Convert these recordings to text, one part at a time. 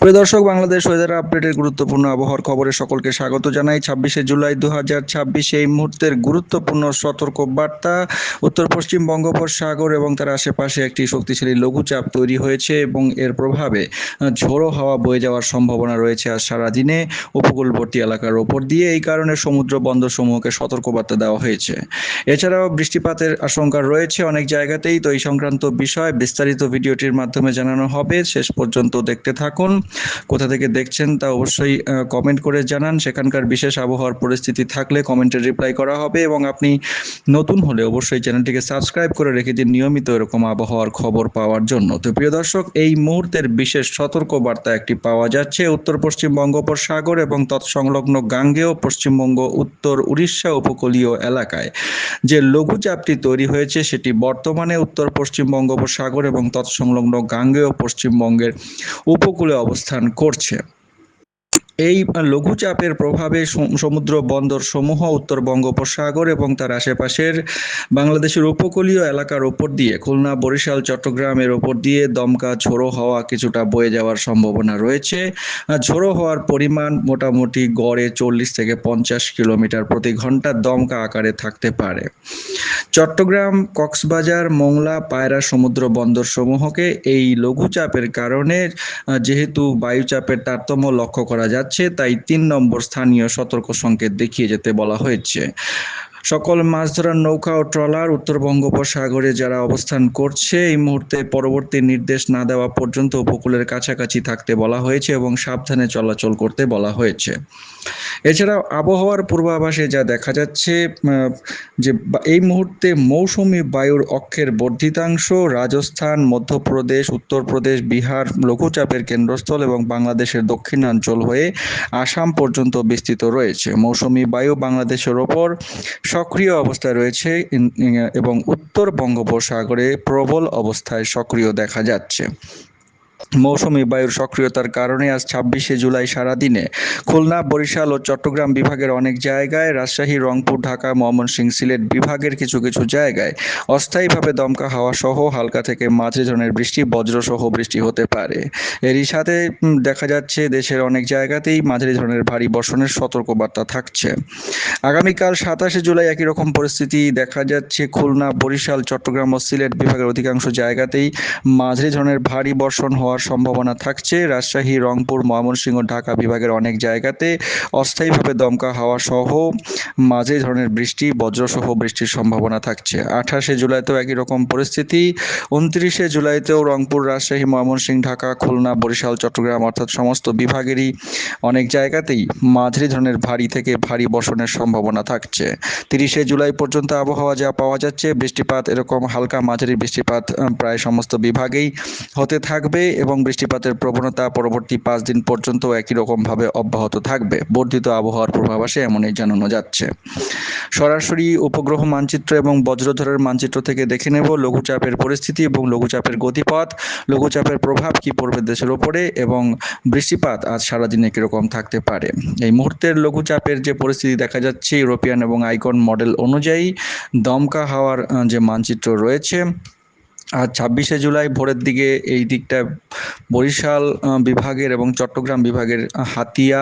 প্রিয় দর্শক, বাংলাদেশ ওয়েদার আপডেটের গুরুত্বপূর্ণ আবহাওয়ার খবরে সকলকে স্বাগত জানাই। 26শে জুলাই 2026 এই মুহূর্তের গুরুত্বপূর্ণ সতর্ক বার্তা। উত্তর পশ্চিম বঙ্গোপসাগর এবং তার আশেপাশে একটি শক্তিশালী লঘুচাপ তৈরি হয়েছে এবং এর প্রভাবে ঝোড়ো হাওয়া বয়ে যাওয়ার সম্ভাবনা রয়েছে আজ সারাদিনে উপকূলবর্তী এলাকার ওপর দিয়ে। এই কারণে সমুদ্র বন্দরসমূহকে সতর্কবার্তা দেওয়া হয়েছে। এছাড়াও বৃষ্টিপাতের আশঙ্কা রয়েছে অনেক জায়গাতেই। তো এই সংক্রান্ত বিষয় বিস্তারিত ভিডিওটির মাধ্যমে জানানো হবে, শেষ পর্যন্ত দেখতে থাকুন। কোথা থেকে দেখছেন তা অবশ্যই কমেন্ট করে জানান। সেখানকার বিশেষ আবহাওয়ার পরিস্থিতি থাকলে কমেন্টের রিপ্লাই করা হবে এবং আপনি নতুন হলে অবশ্যই চ্যানেলটিকে সাবস্ক্রাইব করে রেখে দিন নিয়মিত এরকম আবহাওয়ার খবর পাওয়ার জন্য। তো প্রিয় দর্শক, এই মুহূর্তের বিশেষ সতর্ক বার্তা একটি পাওয়া যাচ্ছে উত্তর পশ্চিম বঙ্গোপসাগর এবং তৎসংলগ্ন গাঙ্গেয় পশ্চিমবঙ্গ, উত্তর উড়িষ্যা উপকূলীয় এলাকায় যে লঘুচাপটি তৈরি হয়েছে সেটি বর্তমানে উত্তর পশ্চিম বঙ্গোপসাগর এবং তৎসংলগ্ন গাঙ্গেয় পশ্চিমবঙ্গের উপকূলে অবস্থান করছে। এই লঘুচাপের প্রভাবে সমুদ্র বন্দর সমূহ উত্তর বঙ্গোপসাগর এবং তার আশেপাশের বাংলাদেশের উপকূলীয় এলাকার ওপর দিয়ে খুলনা, বরিশাল, চট্টগ্রামের ওপর দিয়ে দমকা ঝোড়ো হাওয়া কিছুটা বয়ে যাওয়ার সম্ভাবনা রয়েছে। ঝোড়ো হওয়ার পরিমাণ মোটামুটি গড়ে 40 থেকে 50 কিলোমিটার প্রতি ঘন্টা দমকা আকারে থাকতে পারে। চট্টগ্রাম, কক্সবাজার, মোংলা, পায়রা সমুদ্র বন্দর সমূহকে এই লঘুচাপের কারণে যেহেতু বায়ুচাপের তারতম্য লক্ষ্য করা যাচ্ছে, তাই 3 নম্বর স্থানীয় সতর্ক সংকেত দেখিয়ে যেতে বলা হয়েছে। সকল মাছ ধরার নৌকা ও ট্রলার উত্তর বঙ্গোপসাগরে যারা অবস্থান করছে এই মুহূর্তে পরবর্তী নির্দেশ না দেওয়া পর্যন্ত উপকূলের কাছাকাছি থাকতে বলা হয়েছে এবং সাবধানে চলাচল করতে বলা হয়েছে। এছাড়াও আবহাওয়ার পূর্বাভাসে যা দেখা যাচ্ছে যে এই মুহূর্তে মৌসুমি বায়ুর অক্ষের বর্ধিতাংশ রাজস্থান, মধ্যপ্রদেশ, উত্তরপ্রদেশ, বিহার লঘুচাপের কেন্দ্রস্থল এবং বাংলাদেশের দক্ষিণাঞ্চল হয়ে আসাম পর্যন্ত বিস্তৃত রয়েছে। মৌসুমি বায়ু বাংলাদেশের ওপর সক্রিয় অবস্থায় রয়েছে এবং উত্তর বঙ্গোপসাগরে প্রবল অবস্থায় সক্রিয় দেখা যাচ্ছে। মৌসুমি বায়ুর সক্রিয়তার কারণে আজ 26শে জুলাই সারাদিনে খুলনা, বরিশাল ও চট্টগ্রাম বিভাগের অনেক জায়গায়, রাজশাহী, রংপুর, ঢাকা, ময়মনসিংহ, সিলেট বিভাগের কিছু কিছু জায়গায় অস্থায়ীভাবে দমকা হাওয়া সহ হালকা থেকে মাঝারি ধরনের বৃষ্টি, বজ্রসহ বৃষ্টি হতে পারে। এরই সাথে দেখা যাচ্ছে দেশের অনেক জায়গাতেই মাঝারি ধরনের ভারী বর্ষণের সতর্কবার্তা থাকছে। আগামীকাল 27শে জুলাই একই রকম পরিস্থিতি দেখা যাচ্ছে। খুলনা, বরিশাল, চট্টগ্রাম ও সিলেট বিভাগের অধিকাংশ জায়গাতেই মাঝারি ধরনের ভারী বর্ষণ হওয়ার সম্ভাবনা থাকছে। রাজশাহী, রংপুর, ময়মনসিংহ, ঢাকা বিভাগের অনেক জায়গাতে অস্থায়ীভাবে দমকা হাওয়া সহ মাঝারি ধরনের বৃষ্টি, বজ্রসহ বৃষ্টির সম্ভাবনা থাকছে। 28শে জুলাইতেও একই রকম পরিস্থিতি। 29শে জুলাইতেও রংপুর, রাজশাহী, ময়মনসিংহ, ঢাকা, খুলনা, বরিশাল, চট্টগ্রাম অর্থাৎ সমস্ত বিভাগেরই অনেক জায়গাতেই মাঝারি ধরনের ভারী থেকে ভারী বর্ষণের সম্ভাবনা থাকছে। 30শে জুলাই পর্যন্ত আবহাওয়া যা পাওয়া যাচ্ছে, বৃষ্টিপাত এরকম হালকা মাঝারি বৃষ্টিপাত প্রায় সমস্ত বিভাগেই হতে থাকবে এবং বৃষ্টিপাতের প্রবণতা পরবর্তী 5 দিন পর্যন্ত একই রকমভাবে অব্যাহত থাকবে। বর্ধিত আবহাওয়ার পূর্বাভাসে এমনই জানানো যাচ্ছে। সরাসরি উপগ্রহ মানচিত্র এবং বজ্রধরের মানচিত্র থেকে দেখে নেব লঘুচাপের পরিস্থিতি এবং লঘুচাপের গতিপথ, লঘুচাপের প্রভাব কি পড়বে দেশের ওপরে এবং বৃষ্টিপাত আজ সারাদিনে কীরকম থাকতে পারে। এই মুহূর্তের লঘুচাপের যে পরিস্থিতি দেখা যাচ্ছে, ইউরোপিয়ান এবং আইকন মডেল অনুযায়ী দমকা হাওয়ার যে মানচিত্র রয়েছে, আর 26শে জুলাই ভোরের দিকে এই দিকটা বরিশাল বিভাগের এবং চট্টগ্রাম বিভাগের হাতিয়া,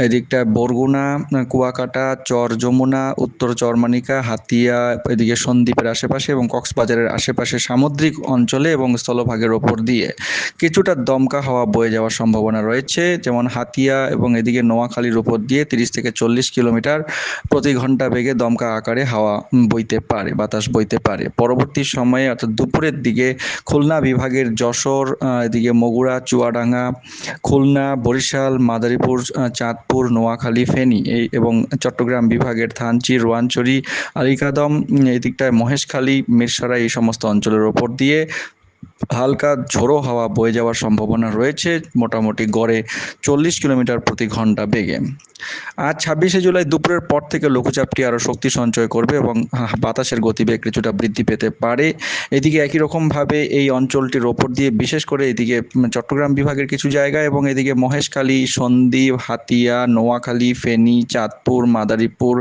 এদিকটা বরগুনা, কুয়াকাটা, চর যমুনা, উত্তর চরমানিকা, হাতিয়া, এদিকে সন্দ্বীপের আশেপাশে এবং কক্সবাজারের আশেপাশে সামুদ্রিক অঞ্চলে এবং স্থলভাগের ওপর দিয়ে কিছুটা দমকা হাওয়া বয়ে যাওয়ার সম্ভাবনা রয়েছে। যেমন হাতিয়া এবং এদিকে নোয়াখালীর উপর দিয়ে 30 থেকে 40 কিলোমিটার প্রতি ঘন্টা বেগে দমকা আকারে হাওয়া বইতে পারে, বাতাস বইতে পারে। পরবর্তী সময়ে অর্থাৎ দুপুরের দিকে খুলনা বিভাগের যশোর, এদিকে বগুড়া, চুয়াডাঙ্গা, খুলনা, বরিশাল, মাদারীপুর, চাঁদপুর, নোয়াখালী, ফেনী এবং চট্টগ্রাম বিভাগের থানচি, রোয়াঞ্চড়ি, আলীকাদম, এই দিকটায় মহেশখালী, মিরসরাই এই সমস্ত অঞ্চলের ওপর দিয়ে হালকা ঝোড়ো হাওয়া বয়ে যাওয়ার সম্ভাবনা রয়েছে মোটামুটি গড়ে 40 কিলোমিটার প্রতি ঘন্টা বেগে। আজ 26শে জুলাই দুপুরের পর থেকে লঘুচাপটি আরও শক্তি সঞ্চয় করবে এবং বাতাসের গতিবেগ কিছুটা বৃদ্ধি পেতে পারে। এদিকে একই রকমভাবে এই অঞ্চলটির ওপর দিয়ে বিশেষ করে এদিকে চট্টগ্রাম বিভাগের কিছু জায়গা এবং এদিকে মহেশখালী, সন্দ্বীপ, হাতিয়া, নোয়াখালী, ফেনী, চাঁদপুর, মাদারীপুর,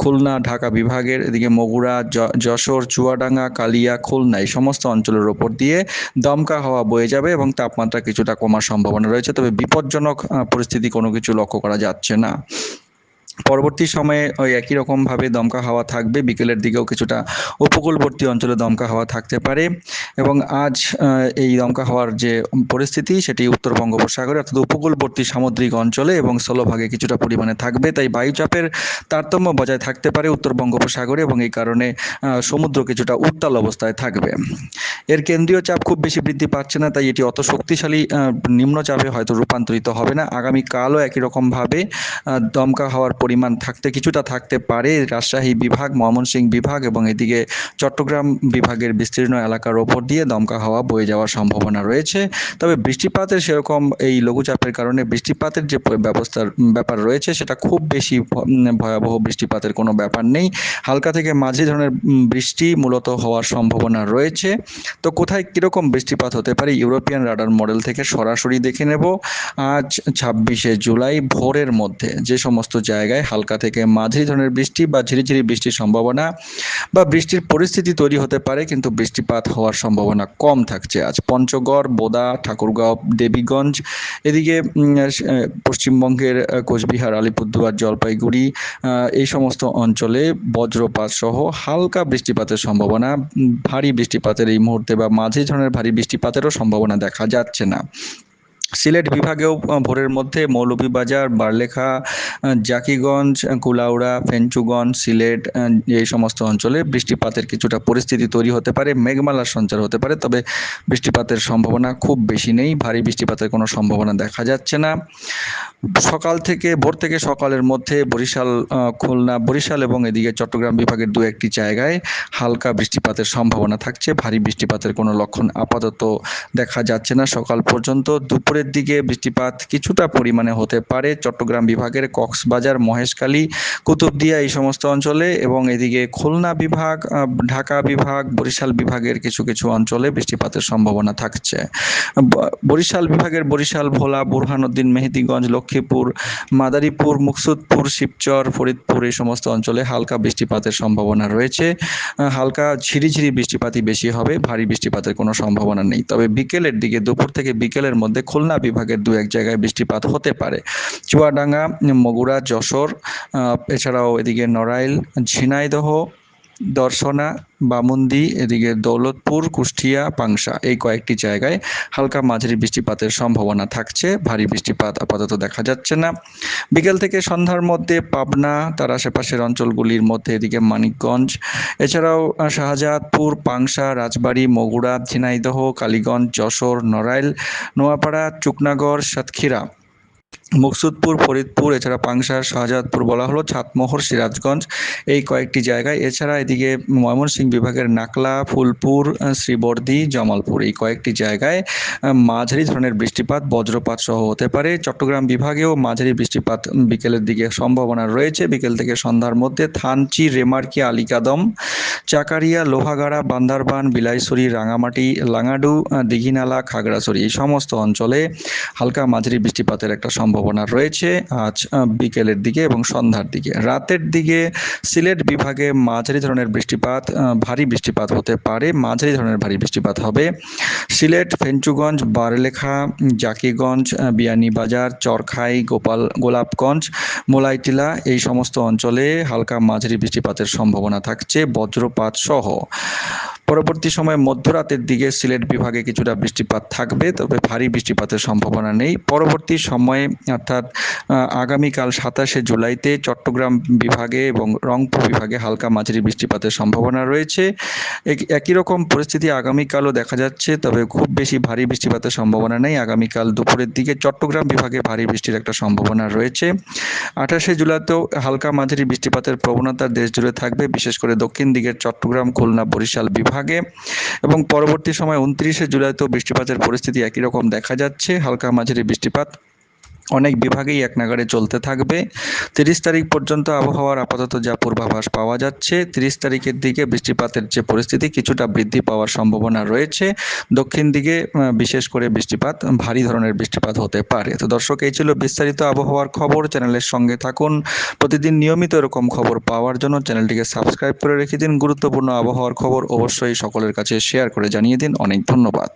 খুলনা, ঢাকা বিভাগের এদিকে বগুড়া, যশোর, চুয়াডাঙ্গা, কালিয়া, খুলনা এই সমস্ত অঞ্চলের ওপর দিয়ে দমকা হাওয়া বয়ে যাবে এবং তাপমাত্রা কিছুটা কমার সম্ভাবনা রয়েছে, তবে বিপজ্জনক পরিস্থিতি কোনো কিছু লক্ষ্য করা যাচ্ছে না। পরবর্তী সময়ে ওই একই রকমভাবে দমকা হাওয়া থাকবে, বিকেলের দিকেও কিছুটা উপকূলবর্তী অঞ্চলে দমকা হাওয়া থাকতে পারে এবং আজ এই দমকা হাওয়ার যে পরিস্থিতি সেটি উত্তর বঙ্গোপসাগরে অর্থাৎ উপকূলবর্তী সামুদ্রিক অঞ্চলে এবং স্থলভাগে কিছুটা পরিমাণে থাকবে, তাই বায়ুচাপের তারতম্য বজায় থাকতে পারে উত্তর বঙ্গোপসাগরে এবং এই কারণে সমুদ্র কিছুটা উত্তাল অবস্থায় থাকবে। এর কেন্দ্রীয় চাপ খুব বেশি বৃদ্ধি পাচ্ছে না, তাই এটি অত শক্তিশালী নিম্নচাপে হয়তো রূপান্তরিত হবে না। আগামীকালও একই রকমভাবে দমকা হাওয়ার পরিমাণ কিছুটা থাকতে পারে রাজশাহী বিভাগ, ময়মনসিংহ বিভাগ এবং এদিকে চট্টগ্রাম বিভাগের বিস্তীর্ণ এলাকার ওপর দিয়ে দমকা হাওয়া বয়ে যাওয়ার সম্ভাবনা রয়েছে। তবে বৃষ্টিপাতের সেরকম এই লঘুচাপের কারণে বৃষ্টিপাতের যে ব্যাপার রয়েছে সেটা খুব বেশি ভয়াবহ বৃষ্টিপাতের কোনো ব্যাপার নেই। হালকা থেকে মাঝারি ধরনের বৃষ্টি মূলত হওয়ার সম্ভাবনা রয়েছে। তো কোথায় কীরকম বৃষ্টিপাত হতে পারে ইউরোপিয়ান রাডার মডেল থেকে সরাসরি দেখে নেব। আজ 26শে জুলাই ভোরের মধ্যে যে সমস্ত জায়গায় হালকা থেকে মাঝারি ধরনের বৃষ্টি বা ঝিরিঝিরি বৃষ্টির সম্ভাবনা বা বৃষ্টির পরিস্থিতি তৈরি হতে পারে কিন্তু বৃষ্টিপাত হওয়ার সম্ভাবনা কম থাকছে। আজ পঞ্চগড়, বোদা, ঠাকুরগাঁও, দেবীগঞ্জ, এদিকে পশ্চিমবঙ্গের কোচবিহার, আলিপুরদুয়ার, জলপাইগুড়ি এই সমস্ত অঞ্চলে বজ্রপাত সহ হালকা বৃষ্টিপাতের সম্ভাবনা, ভারী বৃষ্টিপাতের এই মুহূর্তে বা মাঝারি ধরনের ভারী বৃষ্টিপাতেরও সম্ভাবনা দেখা যাচ্ছে না। সিলেট বিভাগেও ভোরের মধ্যে মৌলভীবাজার, বারলেখা, জাকিগঞ্জ, কুলাউড়া, ফেঞ্চুগঞ্জ, সিলেট এই সমস্ত অঞ্চলে বৃষ্টিপাতের কিছুটা পরিস্থিতি তৈরি হতে পারে, মেঘমালার সঞ্চার হতে পারে, তবে বৃষ্টিপাতের সম্ভাবনা খুব বেশি নেই, ভারী বৃষ্টিপাতের কোনো সম্ভাবনা দেখা যাচ্ছে না। ভোর থেকে সকালের মধ্যে বরিশাল, খুলনা, বরিশাল এবং এদিকে চট্টগ্রাম বিভাগের দু একটি জায়গায় হালকা বৃষ্টিপাতের সম্ভাবনা থাকছে, ভারী বৃষ্টিপাতের কোনো লক্ষণ আপাতত দেখা যাচ্ছে না সকাল পর্যন্ত। দুপুরের দিকে বৃষ্টিপাত কিছুটা পরিমাণে হতে পারে চট্টগ্রাম বিভাগের কক্সবাজার, মহেশখালী, কুতুবদিয়া এই সমস্ত অঞ্চলে এবং এদিকে খুলনা বিভাগ, ঢাকা বিভাগ, বরিশাল বিভাগের কিছু কিছু অঞ্চলে বৃষ্টিপাতের সম্ভাবনা থাকছে। বরিশাল বিভাগের বরিশাল, ভোলা, বুরহানুদ্দিন, মেহেদিগঞ্জ, লক্ষ্মীপুর, মাদারীপুর, মুকসুদপুর, শিবচর, ফরিদপুর এই সমস্ত অঞ্চলে হালকা বৃষ্টিপাতের সম্ভাবনা রয়েছে। হালকা ঝিরিঝিরি বৃষ্টিপাতই বেশি হবে, ভারী বৃষ্টিপাতের কোনো সম্ভাবনা নেই। তবে বিকেলের দিকে, দুপুর থেকে বিকেলের মধ্যে খুলনা বিভাগের দু এক জায়গায় বৃষ্টিপাত হতে পারে। চুয়াডাঙ্গা, বগুড়া, যশোর, এছাড়াও এদিকে নড়াইল, ঝিনাইদহ, দর্শনা, বামুন্দি, এদিকে দৌলতপুর, কুষ্টিয়া, পাংশা এই কয়েকটি জায়গায় হালকা মাঝারি বৃষ্টিপাতের সম্ভাবনা থাকছে, ভারী বৃষ্টিপাত আপাতত দেখা যাচ্ছে না। বিকেল থেকে সন্ধ্যার মধ্যে পাবনা, তার আশেপাশের অঞ্চলগুলির মধ্যে এদিকে মানিকগঞ্জ, এছাড়াও শাহজাদপুর, পাংশা, রাজবাড়ী, বগুড়া, ঝিনাইদহ, কালীগঞ্জ, যশোর, নড়াইল, নোয়াপাড়া, চুকনাগড়, সাতক্ষীরা, মুকসুদপুর, ফরিদপুর, এছাড়া পাংশা, শাহজাদপুর বলা হলো, ছাতমোহর, সিরাজগঞ্জ এই কয়েকটি জায়গায়, এছাড়া এদিকে ময়মনসিংহ বিভাগের নাকলা, ফুলপুর, শ্রীবর্দী, জামালপুর এই কয়েকটি জায়গায় মাঝারি ধরনের বৃষ্টিপাত, বজ্রপাত সহ হতে পারে। চট্টগ্রাম বিভাগেও মাঝারি বৃষ্টিপাত বিকেলের দিকে সম্ভাবনা রয়েছে। বিকেল থেকে সন্ধ্যার মধ্যে থানচি, রেমার্কি, আলীকাদম, চাকারিয়া, লোহাগাড়া, বান্দারবান, বিলাইছড়ি, রাঙামাটি, লাঙাডু, দিঘিনালা, খাগড়াছড়ি এই সমস্ত অঞ্চলে হালকা মাঝারি বৃষ্টিপাতের একটা সম্ভাবনা রয়েছে আজ বিকেলের দিকে এবং সন্ধ্যার দিকে। রাতের দিকে সিলেট বিভাগে মাঝারি ধরনের বৃষ্টিপাত, ভারী বৃষ্টিপাত হতে পারে, মাঝারি ধরনের ভারী বৃষ্টিপাত হবে। সিলেট, ফেঞ্চুগঞ্জ, বারলেখা, জাকিগঞ্জ, বিয়ানীবাজার, চরখাই, গোলাপগঞ্জ, মোলাইটিলা এই সমস্ত অঞ্চলে হালকা মাঝারি বৃষ্টিপাতের সম্ভাবনা থাকছে, বজ্রপাত সহ। পরবর্তী সময়ে মধ্যরাতের দিকে সিলেট বিভাগে কিছুটা বৃষ্টিপাত থাকবে, তবে ভারী বৃষ্টিপাতের সম্ভাবনা নেই। পরবর্তী সময়ে অর্থাৎ আগামীকাল 27শে জুলাইতে চট্টগ্রাম বিভাগে এবং রংপুর বিভাগে হালকা মাঝারি বৃষ্টিপাতের সম্ভাবনা রয়েছে। একই রকম পরিস্থিতি আগামীকালও দেখা যাচ্ছে, তবে খুব বেশি ভারী বৃষ্টিপাতের সম্ভাবনা নেই। আগামীকাল দুপুরের দিকে চট্টগ্রাম বিভাগে ভারী বৃষ্টির একটা সম্ভাবনা রয়েছে। 28শে জুলাইতেও হালকা মাঝারি বৃষ্টিপাতের প্রবণতা দেশ জুড়ে থাকবে, বিশেষ করে দক্ষিণ দিকের চট্টগ্রাম, খুলনা, বরিশাল বিভাগে এবং পরবর্তী সময় 29শে জুলাইতেও বৃষ্টিপাতের পরিস্থিতি একই রকম দেখা যাচ্ছে, হালকা মাঝারি বৃষ্টিপাত অনেক বিভাগেই এক নাগাড়ে চলতে থাকবে। 30 তারিখ পর্যন্ত আবহাওয়ার আপাতত যা পূর্বাভাস পাওয়া যাচ্ছে, 30 তারিখের দিকে বৃষ্টিপাতের যে পরিস্থিতি কিছুটা বৃদ্ধি পাওয়ার সম্ভাবনা রয়েছে। দক্ষিণ দিকে বিশেষ করে বৃষ্টিপাত, ভারী ধরনের বৃষ্টিপাত হতে পারে। তো দর্শক, এই ছিল বিস্তারিত আবহাওয়ার খবর। চ্যানেলের সঙ্গে থাকুন। প্রতিদিন নিয়মিত এরকম খবর পাওয়ার জন্য চ্যানেলটিকে সাবস্ক্রাইব করে রেখে দিন। গুরুত্বপূর্ণ আবহাওয়ার খবর অবশ্যই সকলের কাছে শেয়ার করে জানিয়ে দিন। অনেক ধন্যবাদ।